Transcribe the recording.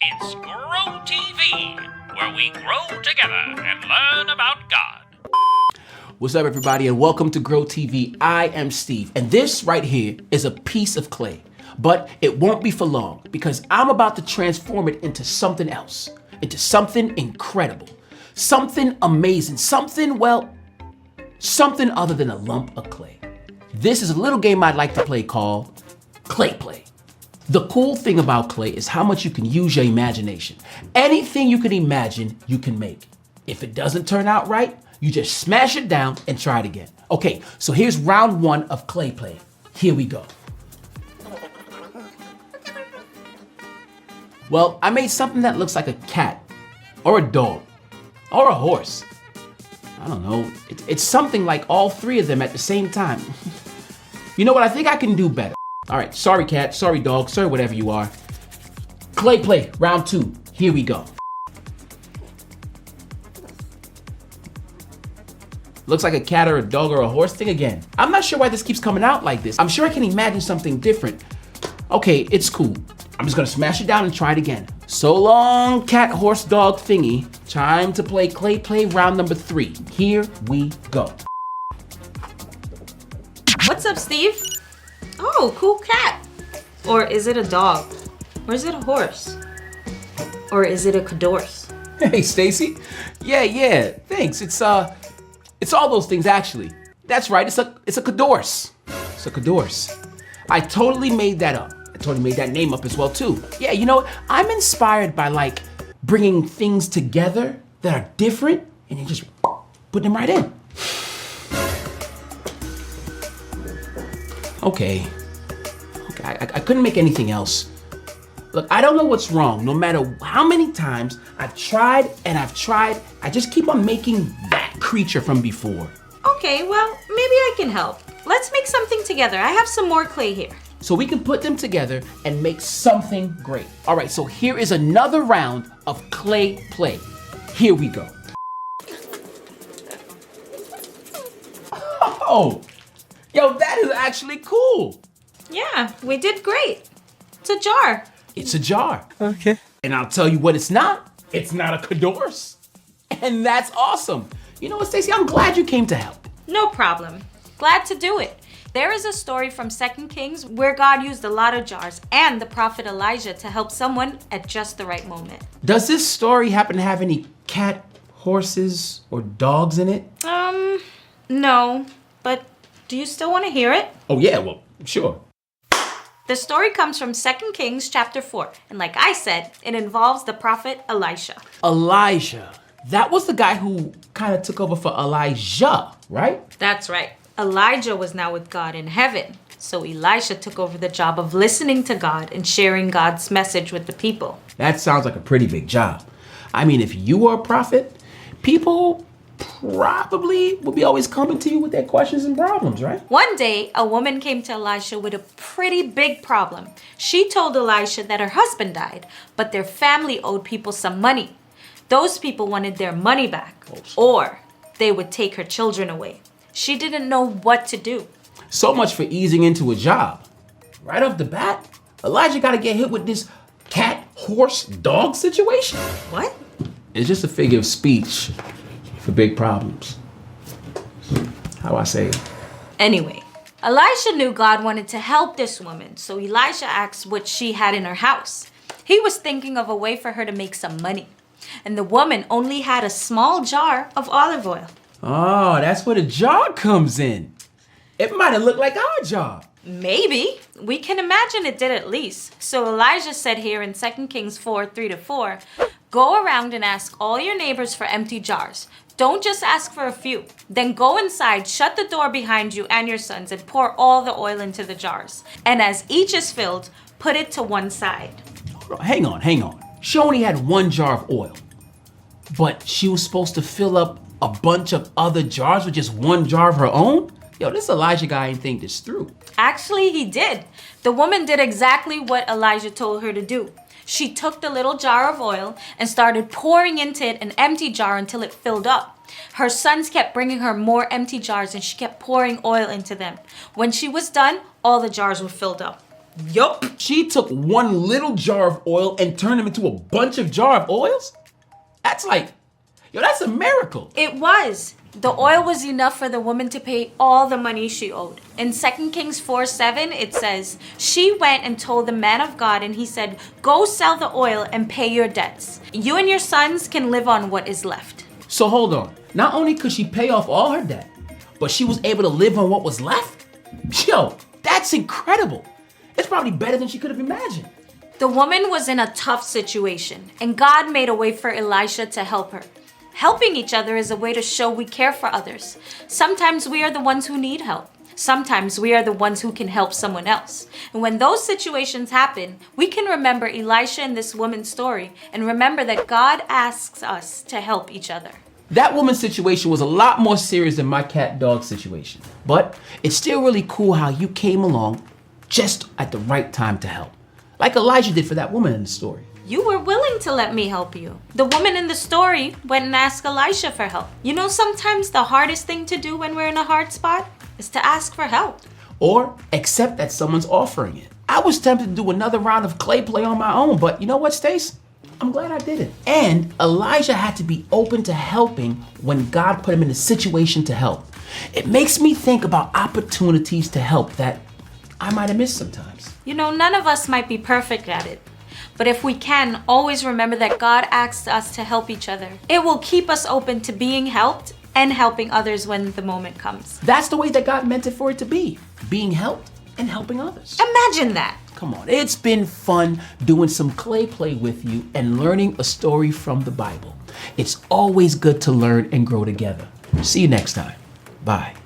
It's Grow TV, where we grow together and learn about God. What's up, everybody, and welcome to Grow TV. I am Steve, and this right here is a piece of clay. But it won't be for long, because I'm about to transform it into something else, into something incredible, something amazing, something other than a lump of clay. This is a little game I'd like to play called Clay Play. The cool thing about clay is how much you can use your imagination. Anything you can imagine, you can make. If it doesn't turn out right, you just smash it down and try it again. Okay, so here's round one of Clay Play. Here we go. Well, I made something that looks like a cat, or a dog, or a horse. I don't know, it's something like all three of them at the same time. You know what, I think I can do better. All right, sorry cat, sorry dog, sorry whatever you are. Clay Play, round two, here we go. Looks like a cat or a dog or a horse thing again. I'm not sure why this keeps coming out like this. I'm sure I can imagine something different. Okay, it's cool. I'm just gonna smash it down and try it again. So long, cat, horse, dog thingy. Time to play Clay Play round number 3. Here we go. What's up, Steve? Oh, cool cat. Or is it a dog? Or is it a horse? Or is it a cadorse? Hey, Stacy. Yeah, thanks. It's all those things actually. That's right, it's a cadorse. It's a cadorse. I totally made that up. I totally made that name up as well too. Yeah, you know, I'm inspired by bringing things together that are different and you just put them right in. Okay, I couldn't make anything else. Look, I don't know what's wrong. No matter how many times I've tried and I've tried, I just keep on making that creature from before. Okay, well, maybe I can help. Let's make something together. I have some more clay here. So we can put them together and make something great. All right, so here is another round of Clay Play. Here we go. Oh, yo, that is actually cool. Yeah, we did great. It's a jar. It's a jar. Okay. And I'll tell you what it's not. It's not a cadorse. And that's awesome. You know what, Stacey? I'm glad you came to help. No problem. Glad to do it. There is a story from 2 Kings where God used a lot of jars and the prophet Elijah to help someone at just the right moment. Does this story happen to have any cat, horses, or dogs in it? No, but do you still want to hear it? Oh yeah, well, sure. The story comes from 2 Kings chapter 4, and like I said, it involves the prophet Elisha. Elijah. That was the guy who kind of took over for Elijah, right? That's right. Elijah was now with God in heaven, so Elisha took over the job of listening to God and sharing God's message with the people. That sounds like a pretty big job. I mean, if you were a prophet, people probably would be always coming to you with their questions and problems, right? One day, a woman came to Elisha with a pretty big problem. She told Elisha that her husband died, but their family owed people some money. Those people wanted their money back, or they would take her children away. She didn't know what to do. So much for easing into a job. Right off the bat, Elijah got to get hit with this cat, horse, dog situation. What? It's just a figure of speech for big problems. How I say it. Anyway, Elisha knew God wanted to help this woman, so Elisha asked what she had in her house. He was thinking of a way for her to make some money. And the woman only had a small jar of olive oil. Oh, that's where the jar comes in. It might have looked like our jar. Maybe. We can imagine it did at least. So Elijah said here in 2 Kings 4, 3-4, go around and ask all your neighbors for empty jars. Don't just ask for a few. Then go inside, shut the door behind you and your sons, and pour all the oil into the jars. And as each is filled, put it to one side. Hang on. She only had one jar of oil, but she was supposed to fill up a bunch of other jars with just one jar of her own? Yo, this Elijah guy ain't think this through. Actually, he did. The woman did exactly what Elijah told her to do. She took the little jar of oil and started pouring into it an empty jar until it filled up. Her sons kept bringing her more empty jars and she kept pouring oil into them. When she was done, all the jars were filled up. Yup. She took one little jar of oil and turned them into a bunch of jar of oils? That's like, that's a miracle. It was. The oil was enough for the woman to pay all the money she owed. In 2 Kings 4:7, it says, she went and told the man of God, and he said, go sell the oil and pay your debts. You and your sons can live on what is left. So hold on. Not only could she pay off all her debt, but she was able to live on what was left? Yo, that's incredible. It's probably better than she could have imagined. The woman was in a tough situation, and God made a way for Elisha to help her. Helping each other is a way to show we care for others. Sometimes we are the ones who need help. Sometimes we are the ones who can help someone else. And when those situations happen, we can remember Elisha and this woman's story and remember that God asks us to help each other. That woman's situation was a lot more serious than my cat-dog situation. But it's still really cool how you came along just at the right time to help. Like Elijah did for that woman in the story. You were willing to let me help you. The woman in the story went and asked Elisha for help. You know, sometimes the hardest thing to do when we're in a hard spot is to ask for help. Or accept that someone's offering it. I was tempted to do another round of clay play on my own, but you know what, Stace? I'm glad I did it. And Elijah had to be open to helping when God put him in a situation to help. It makes me think about opportunities to help that I might have missed sometimes. You know, none of us might be perfect at it. But if we can, always remember that God asks us to help each other. It will keep us open to being helped and helping others when the moment comes. That's the way that God meant it for it to be. Being helped and helping others. Imagine that. Come on, it's been fun doing some clay play with you and learning a story from the Bible. It's always good to learn and grow together. See you next time. Bye.